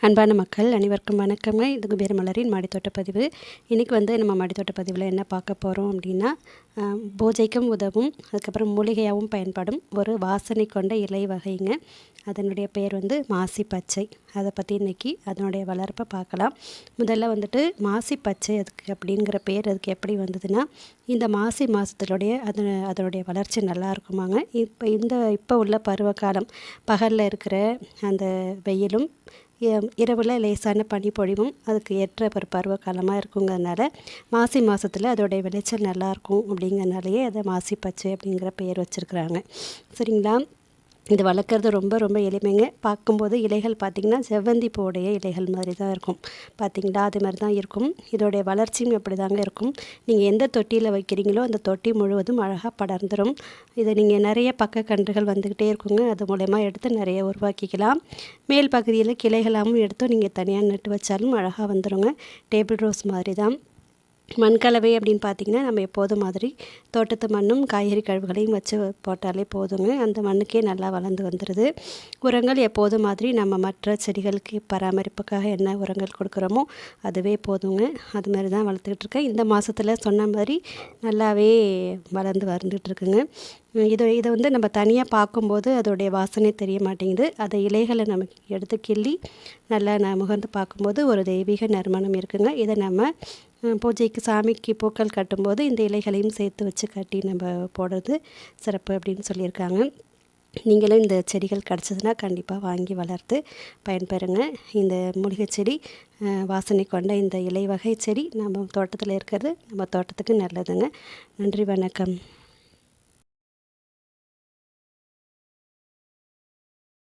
அன்பான மக்கள் அனைவருக்கும் வணக்கங்க. இது குபேர மலரின் மாடித்தோட்ட பதிவு. இன்றைக்கி நம்ம மாடித்தோட்ட பதிவில் என்ன பார்க்க போகிறோம் அப்படின்னா, பூஜைக்கும் உதவும், அதுக்கப்புறம் மூலிகையாகவும் பயன்படும் ஒரு வாசனை கொண்ட இலை வகைங்க. அதனுடைய பேர் மாசி பச்சை. அதை பற்றி இன்றைக்கி அதனுடைய வளர்ப்பை பார்க்கலாம். முதல்ல மாசி பச்சை அதுக்கு அப்படிங்கிற பேர் அதுக்கு எப்படி வந்ததுன்னா, இந்த மாசி மாதத்தினுடைய அதனுடைய வளர்ச்சி நல்லா இருக்குமாங்க. இப்போ உள்ள பருவகாலம், பகலில் இருக்கிற அந்த வெயிலும் இரவில் லேசான பனிப்பொழிவும் அதுக்கு ஏற்ற ஒரு பருவ காலமாக இருக்குங்கிறதுனால மாசி மாதத்தில் அதோடைய விளைச்சல் நல்லாயிருக்கும் அப்படிங்கிறனாலேயே அதை மாசி பச்சை அப்படிங்கிற பெயர் வச்சுருக்குறாங்க. சரிங்களா? இது வளர்க்குறது ரொம்ப ரொம்ப எளிமைங்க. பார்க்கும்போது இலைகள் பார்த்திங்கன்னா செவ்வந்தி பூவுடைய இலைகள் மாதிரி தான் இருக்கும். பார்த்திங்களா? அது மாதிரி தான் இருக்கும். இதோடைய வளர்ச்சியும் அப்படி தாங்க இருக்கும். நீங்கள் எந்த தொட்டியில் வைக்கிறீங்களோ அந்த தொட்டி முழுவதும் அழகாக படர்ந்துடும். இதை நீங்கள் நிறைய பக்க கன்றுகள் வந்துக்கிட்டே இருக்குங்க. அது மூலயமா எடுத்து நிறைய உருவாக்கிக்கலாம். மேல் பகுதியில் கிளைகளாகவும் எடுத்து நீங்கள் தனியாக நட்டு வச்சாலும் அழகாக வந்துடுங்க. டேபிள் ரோஸ் மாதிரி தான். மண்கலவை அப்படின்னு பார்த்திங்கன்னா, நம்ம எப்போதும் மாதிரி தோட்டத்து மண்ணும் காய்கறி கழிவுகளையும் வச்சு போட்டாலே போதுங்க. அந்த மண்ணுக்கே நல்லா வளர்ந்து வந்துடுது. உரங்கள் எப்போதும் மாதிரி நம்ம மற்ற செடிகளுக்கு பராமரிப்புக்காக என்ன உரங்கள் கொடுக்குறோமோ அதுவே போதுங்க. அதுமாரி தான் வளர்த்துக்கிட்டு இருக்கேன். இந்த மாதத்தில் சொன்ன மாதிரி நல்லாவே வளர்ந்து வந்துட்டுருக்குங்க. இதை நம்ம தனியாக பார்க்கும்போது அதோடைய வாசனை தெரிய மாட்டேங்குது. அதை இலைகளை நமக்கு எடுத்து கிள்ளி நல்லா முகர்ந்து பார்க்கும்போது ஒரு தெய்வீக நறுமணம் இருக்குங்க. இதை நம்ம பூஜைக்கு சாமிக்கு பூக்கள் கட்டும்போது இந்த இலைகளையும் சேர்த்து வச்சு கட்டி நம்ம போடுறது சிறப்பு அப்படின்னு சொல்லியிருக்காங்க. நீங்களும் இந்த செடிகள் கிடச்சதுன்னா கண்டிப்பாக வாங்கி வளர்த்து பயன்பெறுங்க. இந்த மூலிகை செடி வாசனை கொண்ட இந்த இலை வகை செடி நம்ம தோட்டத்தில் இருக்கிறது நம்ம தோட்டத்துக்கு நல்லதுங்க. நன்றி, வணக்கம்.